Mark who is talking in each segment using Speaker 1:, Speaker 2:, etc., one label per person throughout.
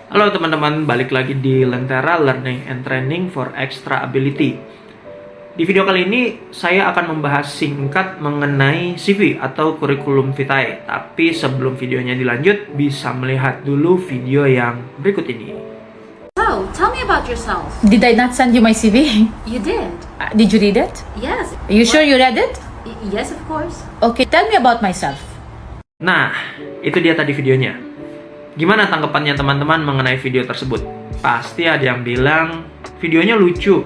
Speaker 1: Halo teman-teman, balik lagi di Lentera Learning and Training for Extra Ability. Di video kali ini saya akan membahas singkat mengenai CV atau Curriculum Vitae. Tapi sebelum videonya dilanjut, bisa melihat dulu video yang berikut ini.
Speaker 2: So, tell me about yourself.
Speaker 3: Did I not send you my CV?
Speaker 2: You did?
Speaker 3: Did you read it?
Speaker 2: Yes.
Speaker 3: Are you sure you read it?
Speaker 2: Yes, of course.
Speaker 3: Okay, tell me about myself.
Speaker 1: Nah, itu dia tadi videonya. Gimana tanggapannya teman-teman mengenai video tersebut? Pasti ada yang bilang videonya lucu.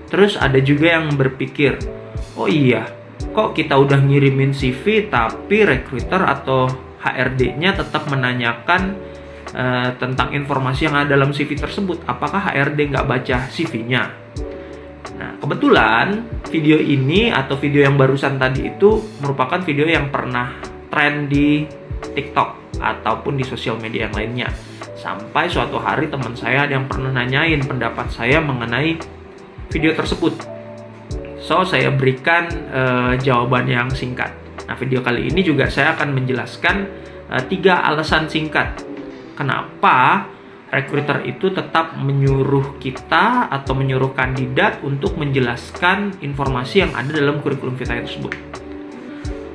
Speaker 1: Terus ada juga yang berpikir, oh iya, kok kita udah ngirimin CV tapi recruiter atau HRD-nya tetap menanyakan tentang informasi yang ada dalam CV tersebut. Apakah HRD nggak baca CV-nya? Nah, kebetulan video ini atau video yang barusan tadi itu merupakan video yang pernah tren di TikTok ataupun di sosial media yang lainnya. Sampai suatu hari teman saya ada yang pernah nanyain pendapat saya mengenai video tersebut. So, saya berikan jawaban yang singkat. Nah, video kali ini juga saya akan menjelaskan 3 alasan singkat kenapa recruiter itu tetap menyuruh kita atau menyuruh kandidat untuk menjelaskan informasi yang ada dalam kurikulum vitae tersebut.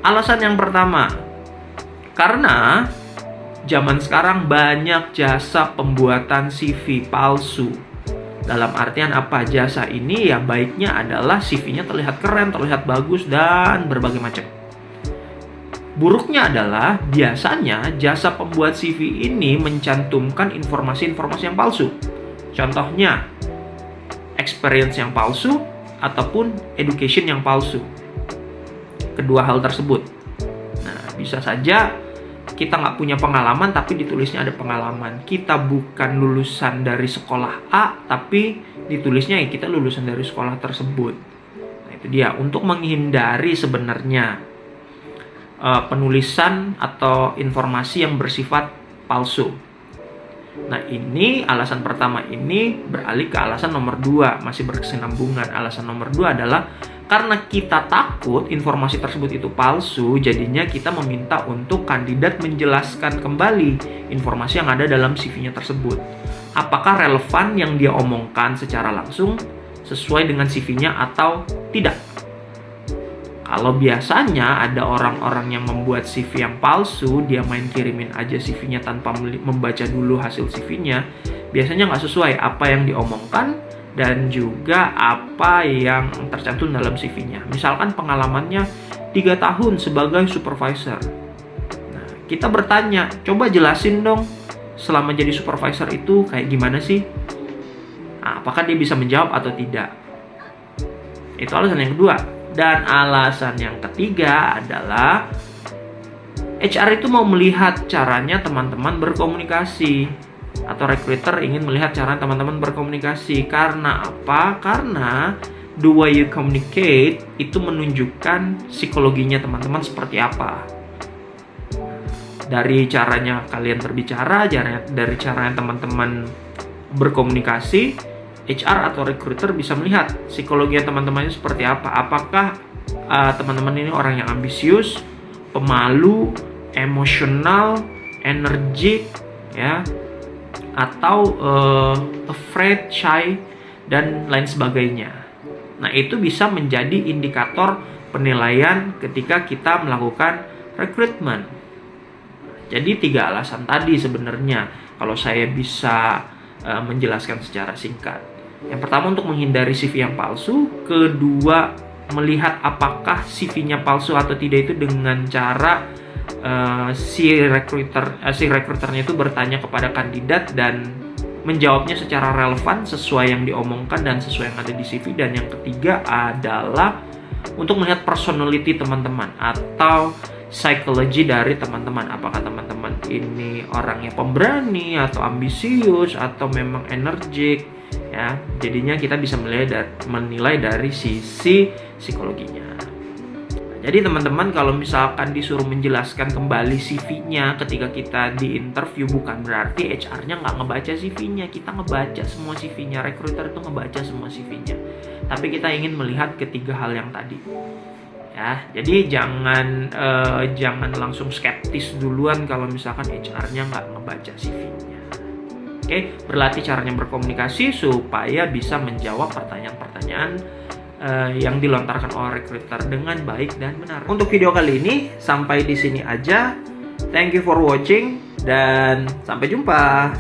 Speaker 1: Alasan yang pertama, karena zaman sekarang banyak jasa pembuatan CV palsu. Dalam artian apa? Jasa ini ya baiknya adalah CV-nya terlihat keren, terlihat bagus, dan berbagai macam. Buruknya adalah biasanya jasa pembuat CV ini mencantumkan informasi-informasi yang palsu. Contohnya, experience yang palsu ataupun education yang palsu. Kedua hal tersebut. Nah, bisa saja kita nggak punya pengalaman tapi ditulisnya ada pengalaman. Kita bukan lulusan dari sekolah A tapi ditulisnya ya kita lulusan dari sekolah tersebut. Nah, itu dia untuk menghindari sebenarnya penulisan atau informasi yang bersifat palsu. Nah, ini alasan pertama ini beralih ke alasan nomor 2, masih berkesinambungan. Alasan nomor 2 adalah karena kita takut informasi tersebut itu palsu, jadinya kita meminta untuk kandidat menjelaskan kembali informasi yang ada dalam CV-nya tersebut. Apakah relevan yang dia omongkan secara langsung sesuai dengan CV-nya atau tidak? Kalau biasanya ada orang-orang yang membuat CV yang palsu, dia main kirimin aja CV-nya tanpa membaca dulu hasil CV-nya, biasanya nggak sesuai apa yang diomongkan dan juga apa yang tercantum dalam CV-nya. Misalkan pengalamannya 3 tahun sebagai supervisor. Nah, kita bertanya, coba jelasin dong selama jadi supervisor itu kayak gimana sih? Nah, apakah dia bisa menjawab atau tidak? Itu alasan yang kedua. Dan alasan yang ketiga adalah HR itu mau melihat caranya teman-teman berkomunikasi. Atau recruiter ingin melihat cara teman-teman berkomunikasi. Karena apa? Karena the way you communicate itu menunjukkan psikologinya teman-teman seperti apa. Dari caranya kalian berbicara, dari caranya teman-teman berkomunikasi, HR atau recruiter bisa melihat psikologi teman-temannya seperti apa. Apakah teman-teman ini orang yang ambisius, pemalu, emosional, energik, ya, atau afraid, shy, dan lain sebagainya. Nah, itu bisa menjadi indikator penilaian ketika kita melakukan rekrutmen. Jadi 3 alasan tadi sebenarnya kalau saya bisa menjelaskan secara singkat. Yang pertama untuk menghindari CV yang palsu, kedua melihat apakah CV-nya palsu atau tidak itu dengan cara si recruiternya itu bertanya kepada kandidat dan menjawabnya secara relevan sesuai yang diomongkan dan sesuai yang ada di CV. Dan yang ketiga adalah untuk melihat personality teman-teman atau psikologi dari teman-teman. Apakah teman-teman ini orangnya pemberani atau ambisius atau memang energik, ya. Jadinya kita bisa menilai dari sisi psikologinya. Jadi teman-teman kalau misalkan disuruh menjelaskan kembali CV-nya ketika kita di interview, bukan berarti HR-nya nggak ngebaca CV-nya. Kita ngebaca semua CV-nya, recruiter itu ngebaca semua CV-nya. Tapi kita ingin melihat ketiga hal yang tadi. Ya, jadi jangan langsung skeptis duluan kalau misalkan HR-nya nggak ngebaca CV-nya. Oke, berlatih caranya berkomunikasi supaya bisa menjawab pertanyaan-pertanyaan yang dilontarkan oleh recruiter dengan baik dan benar. Untuk video kali ini sampai di sini aja. Thank you for watching dan sampai jumpa.